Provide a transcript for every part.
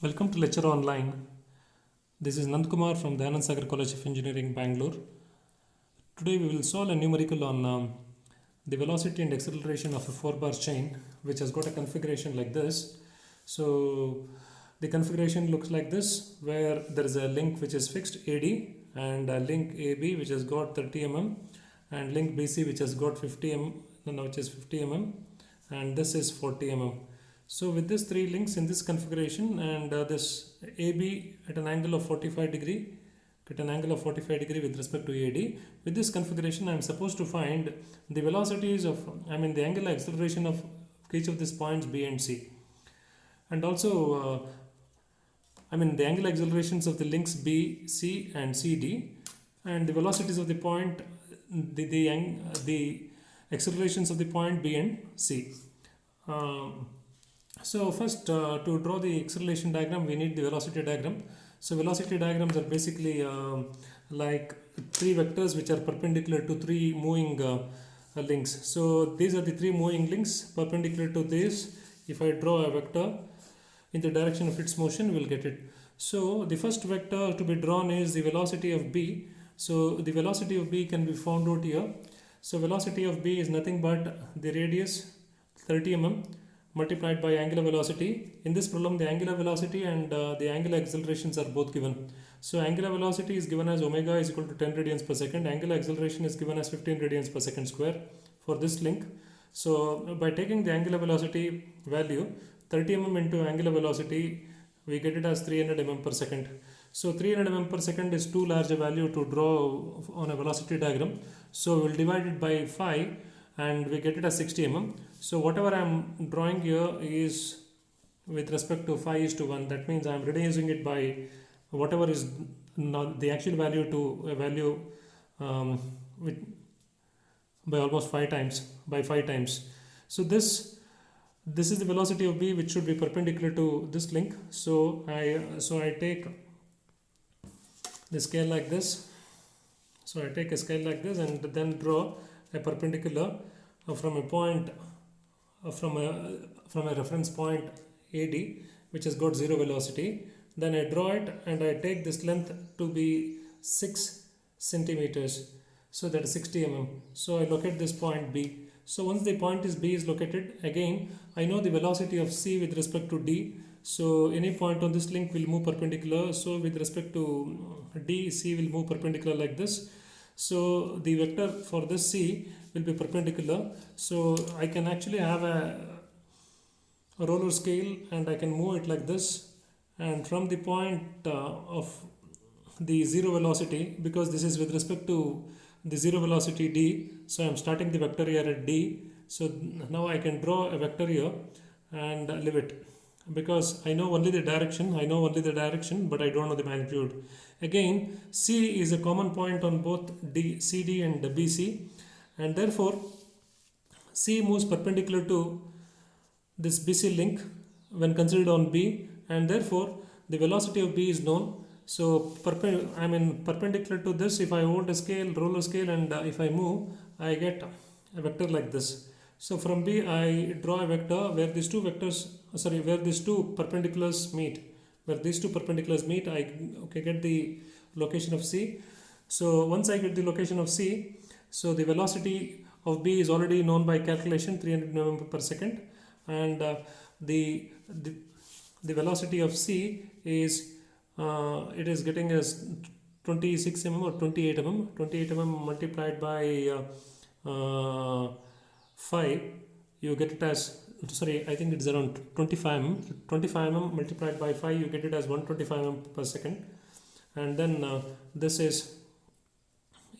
Welcome to Lecture Online. This is Nandkumar from the Anand Sagar College of Engineering, Bangalore. Today we will solve a numerical on the velocity and acceleration of a 4-bar chain which has got a configuration like this. So the configuration looks like this, where there is a link which is fixed AD and a link AB which has got 30 mm and link BC which has got 50 mm, which is 50 mm, and this is 40 mm. So with these three links in this configuration and this AB at an angle of 45 degree with respect to AD, with this configuration I am supposed to find the velocities of, the angular acceleration of each of these points B and C, and also the angular accelerations of the links B, C and CD, and the velocities of the point, the accelerations of the point B and C. So first, to draw the acceleration diagram, we need the velocity diagram. So velocity diagrams are basically like three vectors which are perpendicular to three moving links. So these are the three moving links perpendicular to this. If I draw a vector in the direction of its motion, we'll get it. So the first vector to be drawn is the velocity of B. So the velocity of B can be found out here. So velocity of B is nothing but the radius 30 mm multiplied by angular velocity. In this problem, the angular velocity and the angular accelerations are both given. So angular velocity is given as omega is equal to 10 radians per second. Angular acceleration is given as 15 radians per second square for this link. So by taking the angular velocity value 30 mm into angular velocity, we get it as 300 mm per second. So 300 mm per second is too large a value to draw on a velocity diagram. So we'll divide it by 5 and we get it as 60 mm. So whatever I am drawing here is with respect to 5:1. That means I am reducing it by whatever is not the actual value to a value with by almost 5 times, by 5 times. So this is the velocity of B which should be perpendicular to this link. So I take the scale like this. So I take a scale like this and then draw a perpendicular from a point from a reference point AD which has got 0 velocity. Then I draw it and I take this length to be 6 centimeters. So that is 60 mm. So I locate this point B. So once the point is B is located, again I know the velocity of C with respect to D. So any point on this link will move perpendicular. So with respect to D, C will move perpendicular like this. So the vector for this C will be perpendicular. So I can actually have a roller scale and I can move it like this, and from the point of the 0 velocity, because this is with respect to the 0 velocity D, so I am starting the vector here at D. So now I can draw a vector here and leave it, because I know only the direction, but I don't know the magnitude. Again, C is a common point on both CD and BC, and therefore C moves perpendicular to this BC link when considered on B, and therefore the velocity of B is known. So perpendicular to this, if I hold a scale, roller scale, and if I move, I get a vector like this. So from B I draw a vector where these two perpendiculars meet. I get the location of C. So once I get the location of C, so the velocity of B is already known by calculation, 300 mm per second, and the velocity of C is it is getting as 26 mm or 28 mm. 28 mm multiplied by 5, you get it as, I think it's around 25 mm. 25 mm multiplied by 5, you get it as 125 mm per second. And then this is,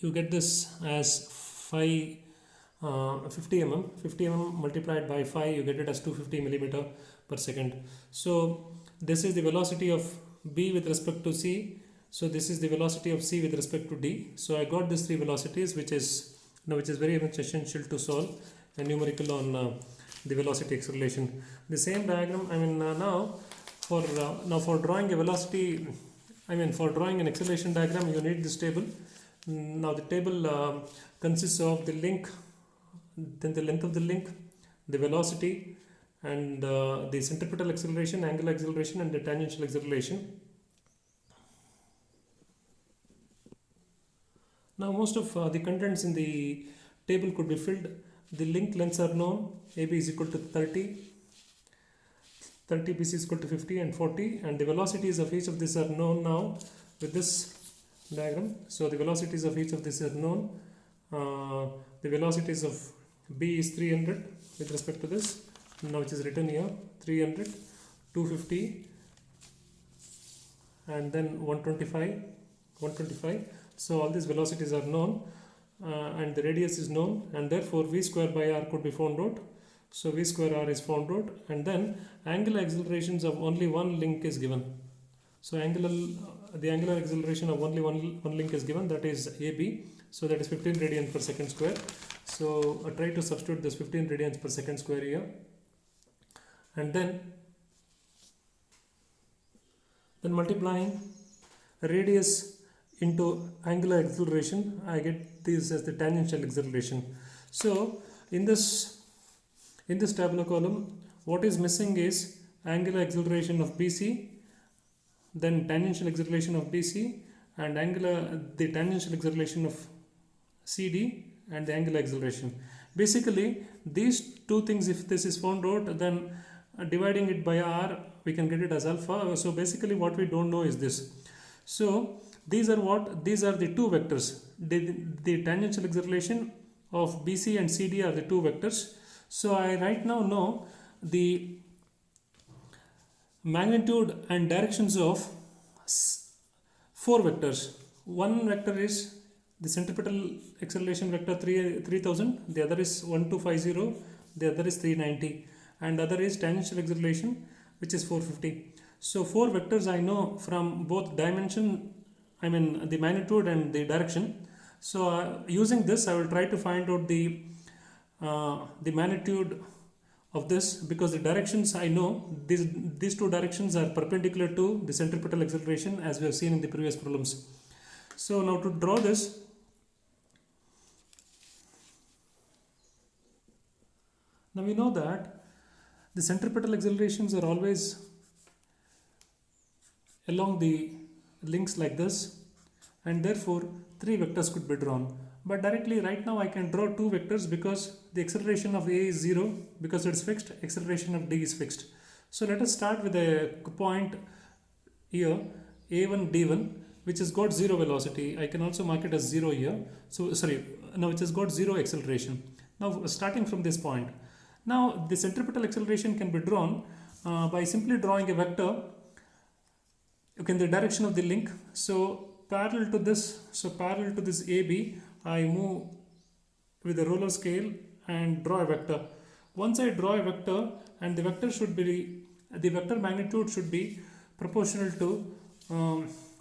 you get this as 50 mm. 50 mm multiplied by 5, you get it as 250 millimeter per second. So this is the velocity of B with respect to C. So this is the velocity of C with respect to D. So I got these three velocities, which is very much essential to solve a numerical on the velocity acceleration. The same diagram, now for drawing a velocity, for drawing an acceleration diagram, you need this table. Now the table consists of the link, then the length of the link, the velocity, and the centripetal acceleration, angular acceleration, and the tangential acceleration. Now most of the contents in the table could be filled. The link lengths are known. AB is equal to 30, 30 BC is equal to 50 and 40, and the velocities of each of these are known now with this diagram. So the velocities of each of these are known. The velocities of B is 300 with respect to this, now which is written here, 300, 250, and then 125. So all these velocities are known, and the radius is known, and therefore V square by R could be found out. So V square R is found out, and then angular accelerations of only one link is given. So the angular acceleration of only one link is given, that is AB. So that is 15 radians per second square. So I try to substitute this 15 radians per second square here, and then multiplying radius into angular acceleration, I get this as the tangential acceleration. So in this tabular column, what is missing is angular acceleration of BC, then tangential acceleration of BC, and the tangential acceleration of CD, and the angular acceleration. Basically, these two things, if this is found out, then dividing it by R, we can get it as alpha. So basically what we don't know is this. So these are the two vectors. The tangential acceleration of BC and CD are the two vectors. So I right now know the magnitude and directions of four vectors. One vector is the centripetal acceleration vector 3000, the other is 1250, the other is 390, and the other is tangential acceleration, which is 450. So four vectors I know from both dimension, the magnitude and the direction. So using this, I will try to find out the magnitude of this, because the directions I know, these two directions are perpendicular to the centripetal acceleration, as we have seen in the previous problems. So now to draw this, now we know that the centripetal accelerations are always along the links like this, and therefore three vectors could be drawn. But directly right now I can draw two vectors, because the acceleration of A is 0 because it is fixed, acceleration of D is fixed. So let us start with a point here, A1 D1, which has got 0 velocity. I can also mark it as 0 here. So which has got 0 acceleration. Now starting from this point, now the centripetal acceleration can be drawn by simply drawing a vector in the direction of the link. So parallel to this AB, I move with the roller scale and draw a vector. Once I draw a vector, and the vector magnitude should be proportional to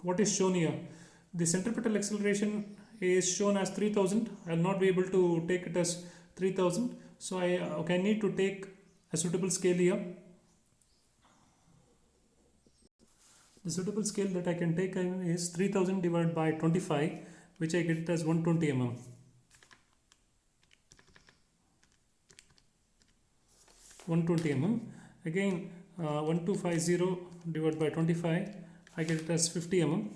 what is shown here. The centripetal acceleration is shown as 3000. I will not be able to take it as 3000. So I need to take a suitable scale here. The suitable scale that I can take is 3000 divided by 25, which I get as 120 mm. Again, 1250 divided by 25, I get it as 50 mm.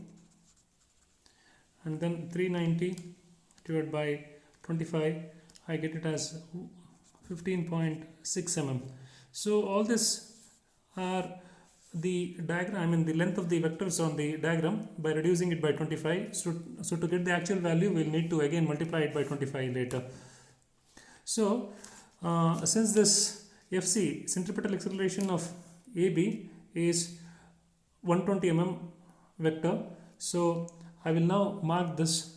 And then 390 divided by 25, I get it as 15.6 mm. So all this are the diagram, the length of the vectors on the diagram by reducing it by 25. So to get the actual value, we'll need to again multiply it by 25 later. So since this FC, centripetal acceleration of AB, is 120 mm vector, so I will now mark this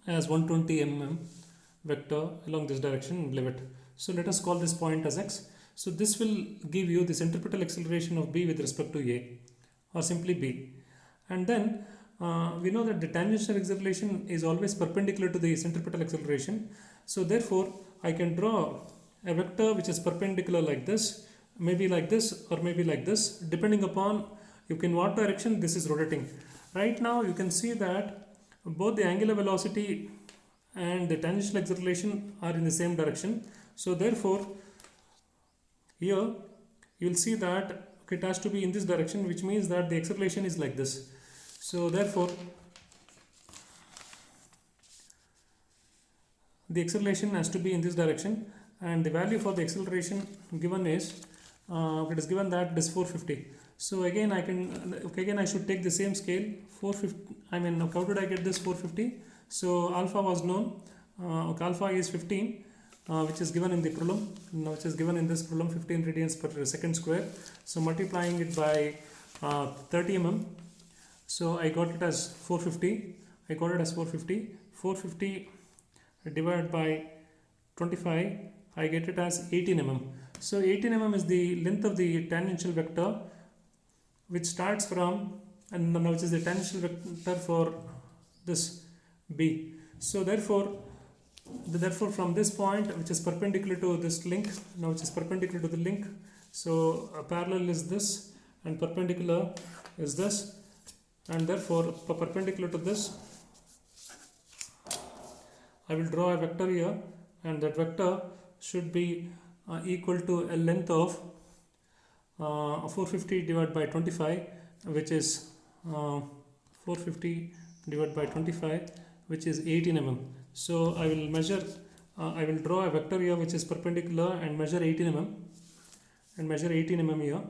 as 120 mm vector along this direction and leave it. So let us call this point as x. So this will give you the centripetal acceleration of B with respect to A, or simply B. And then we know that the tangential acceleration is always perpendicular to the centripetal acceleration. So therefore I can draw a vector which is perpendicular like this, maybe like this, or maybe like this, depending upon in what direction this is rotating. Right now you can see that both the angular velocity and the tangential acceleration are in the same direction. So therefore Here you will see that it has to be in this direction, which means that the acceleration is like this. So therefore the acceleration has to be in this direction, and the value for the acceleration given is it is given that it is 450. So again I can again I should take the same scale 450. I mean, how did I get this 450? So alpha was known, alpha is 15, which is given in the problem, which is given in this problem, 15 radians per second square. So multiplying it by 30 mm, so I got it as 450. I got it as 450. 450 divided by 25, I get it as 18 mm. So 18 mm is the length of the tangential vector, which starts from, and now which is the tangential vector for this B. So therefore from this point, which is perpendicular to this link, now which is perpendicular to the link, so parallel is this and perpendicular is this, and therefore perpendicular to this I will draw a vector here, and that vector should be equal to a length of 450 divided by 25, which is 450 divided by 25, which is 18 mm. So I will measure, I will draw a vector here which is perpendicular and measure 18 mm, and measure 18 mm here,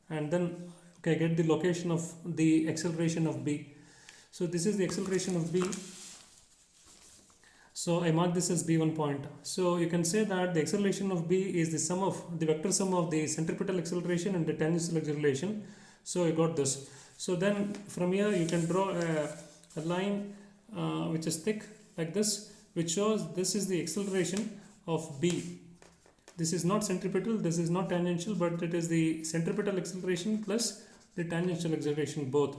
and then get the location of the acceleration of B. So this is the acceleration of B. So I mark this as B1 point. So you can say that the acceleration of B is the sum of the vector sum of the centripetal acceleration and the tangential acceleration. So I got this. So then from here you can draw a line which is thick like this, which shows this is the acceleration of B. This is not centripetal, this is not tangential, but it is the centripetal acceleration plus the tangential acceleration both.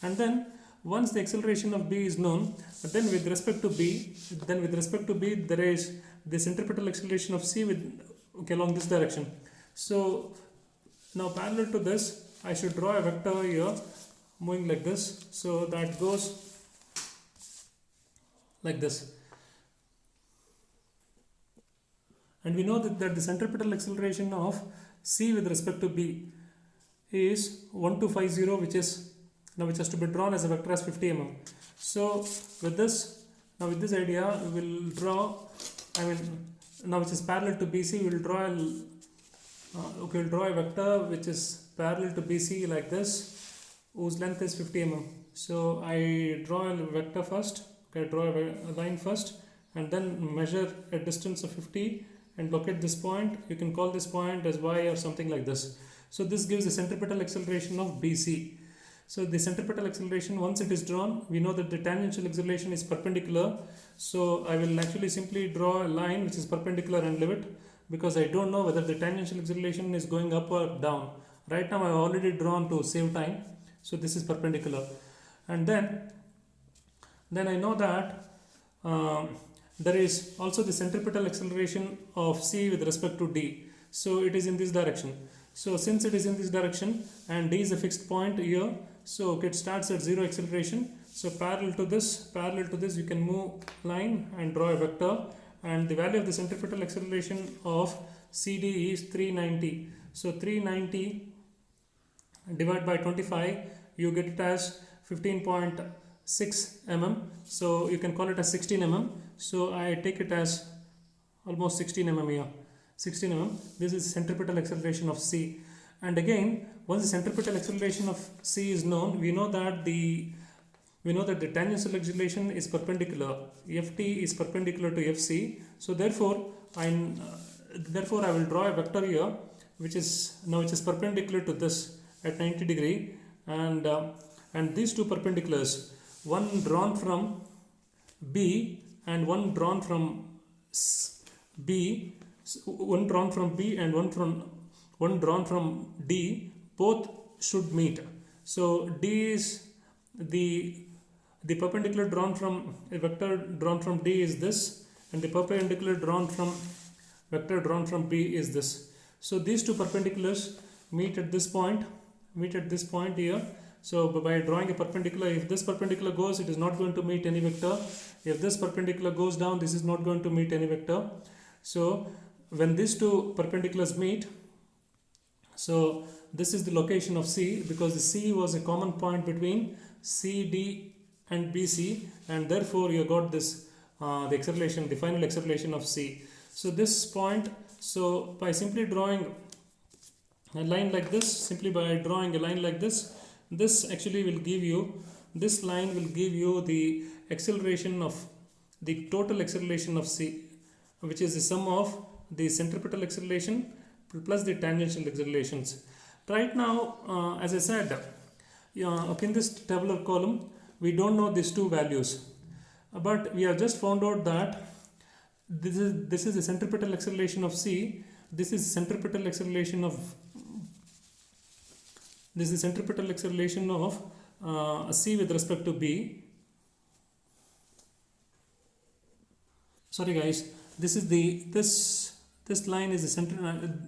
And then once the acceleration of B is known, then with respect to B, there is the centripetal acceleration of C with along this direction. So now parallel to this, I should draw a vector here moving like this. So that goes like this. And we know that the centripetal acceleration of C with respect to B is 1250, which has to be drawn as a vector as 50 mm. So with this idea we will draw, now which is parallel to BC, we will draw we'll draw a vector which is parallel to BC like this, whose length is 50 mm. So I draw a vector first, draw a line first, and then measure a distance of 50 and locate this point. You can call this point as Y or something like this. So this gives the centripetal acceleration of BC. So the centripetal acceleration, once it is drawn, we know that the tangential acceleration is perpendicular. So I will actually simply draw a line which is perpendicular and leave it, because I don't know whether the tangential acceleration is going up or down. Right now I have already drawn to save time. So this is perpendicular. And then I know that there is also the centripetal acceleration of C with respect to D. So it is in this direction. So since it is in this direction and D is a fixed point here, so it starts at zero acceleration. So parallel to this you can move line and draw a vector, and the value of the centripetal acceleration of CD is 390. So 390 divided by 25, you get it as 15.6 mm. So you can call it as 16 mm. So I take it as almost 16 mm here. 16 mm. This is centripetal acceleration of C. And again, once the centripetal acceleration of C is known, we know that the tangential acceleration is perpendicular. Ft is perpendicular to Fc. So therefore I will draw a vector here which is perpendicular to this at 90 degree, and these two perpendiculars, one drawn from B and one drawn from B, one drawn from B and one drawn from D, both should meet. So D is the perpendicular drawn from a vector drawn from D is this, and the perpendicular drawn from vector drawn from B is this. So these two perpendiculars meet at this point here. So by drawing a perpendicular, if this perpendicular goes, it is not going to meet any vector. If this perpendicular goes down, this is not going to meet any vector. So when these two perpendiculars meet, So this is the location of C, because the C was a common point between CD and BC, and therefore you got this the acceleration, the final acceleration of C. So this point, so by simply drawing a line like this, simply by drawing a line like this, this actually will give you, this line will give you the acceleration of the total acceleration of C, which is the sum of the centripetal acceleration plus the tangential accelerations. Right now, as I said, in this tabular column, we don't know these two values, but we have just found out that this is the centripetal acceleration of C. This is centripetal acceleration of C with respect to B. Sorry guys, this line is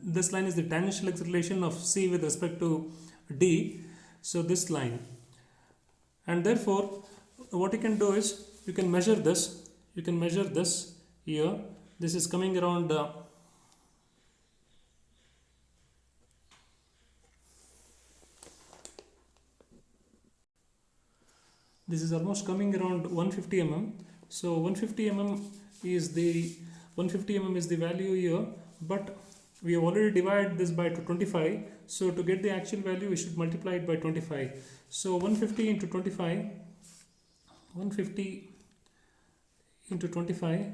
this line is the tangential acceleration of C with respect to D. So this line, and therefore what you can do is you can measure this. You can measure this here. This is coming around. This is almost coming around 150 mm. So 150 mm is the value here, but we have already divided this by 25. So to get the actual value, we should multiply it by 25. So 150 into 25, 150 into 25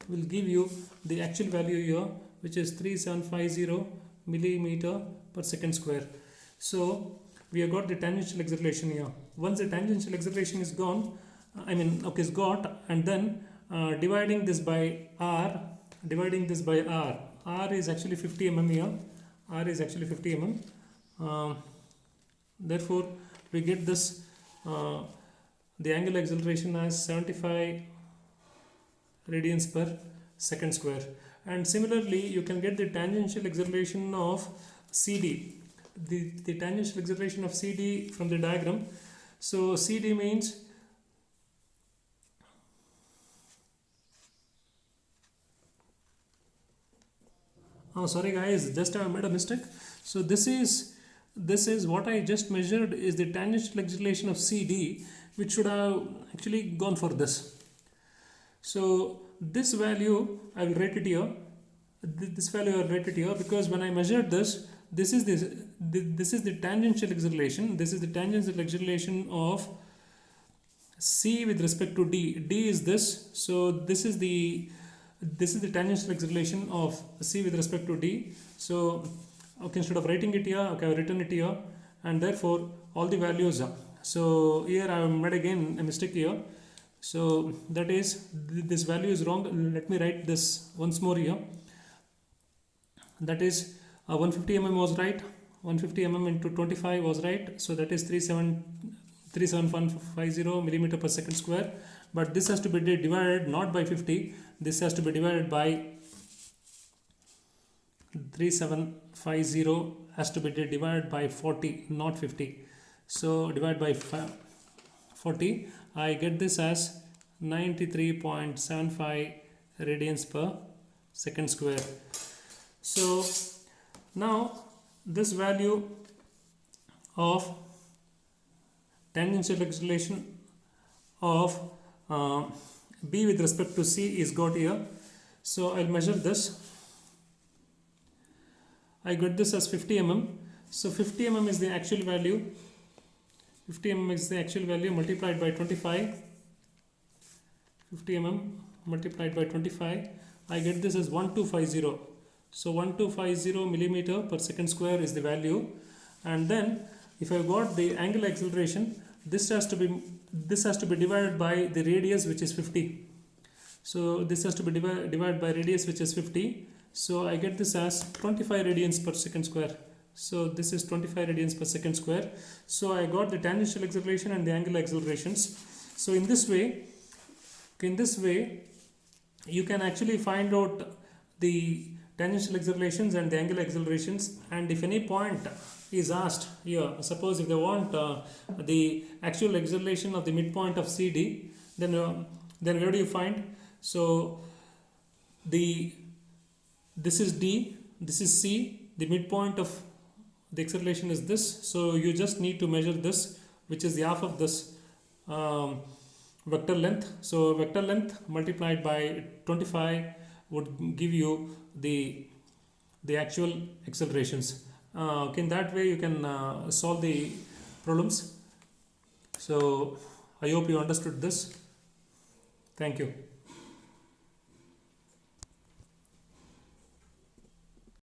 will give you the actual value here, which is 3750 millimeter per second square. So we have got the tangential acceleration here. Once the tangential acceleration is gone, is got, and then dividing this by R, R is actually 50 mm here. R is actually 50 mm. Therefore, we get this the angular acceleration as 75 radians per second square. And similarly, you can get the tangential acceleration of CD. The tangential acceleration of CD from the diagram. So CD means sorry guys, just I made a mistake. So this is what I just measured is the tangential acceleration of CD, which should have actually gone for this. So this value I will write it here. This value I will write it here because when I measured this, this is the tangential acceleration. This is the tangential acceleration of C with respect to D. D is this. So this is the tangential acceleration of C with respect to D. So okay, instead of writing it here, okay, I've written it here, and therefore all the values are. So here I have made again a mistake here. So that is, this value is wrong. Let me write this once more here. That is 150 mm was right. 150 mm into 25 was right. So that is 37150 millimeter per second square. But this has to be divided not by 50. This has to be divided by 3750 has to be divided by 40, not 50. So divide by 40. I get this as 93.75 radians per second square. So now this value of tangential acceleration of B with respect to C is got here. So I'll measure this. I got this as 50 mm. So 50 mm is the actual value. 50 mm is the actual value multiplied by 25. 50 mm multiplied by 25. I get this as 1250. So 1250 millimeter per second square is the value. And then if I got the angular acceleration, this has to be divided by the radius, which is 50. So this has to be divided by radius, which is 50. So I get this as 25 radians per second square. So this is 25 radians per second square. So I got the tangential acceleration and the angular accelerations. So in this way you can actually find out the tangential accelerations and the angular accelerations. And if any point is asked here, suppose if they want the actual acceleration of the midpoint of CD, then where do you find? So this is D, this is C, the midpoint of the acceleration is this. So you just need to measure this, which is the half of this vector length. So vector length multiplied by 25 would give you the actual accelerations. Okay, in that way you can solve the problems. So I hope you understood this. Thank you.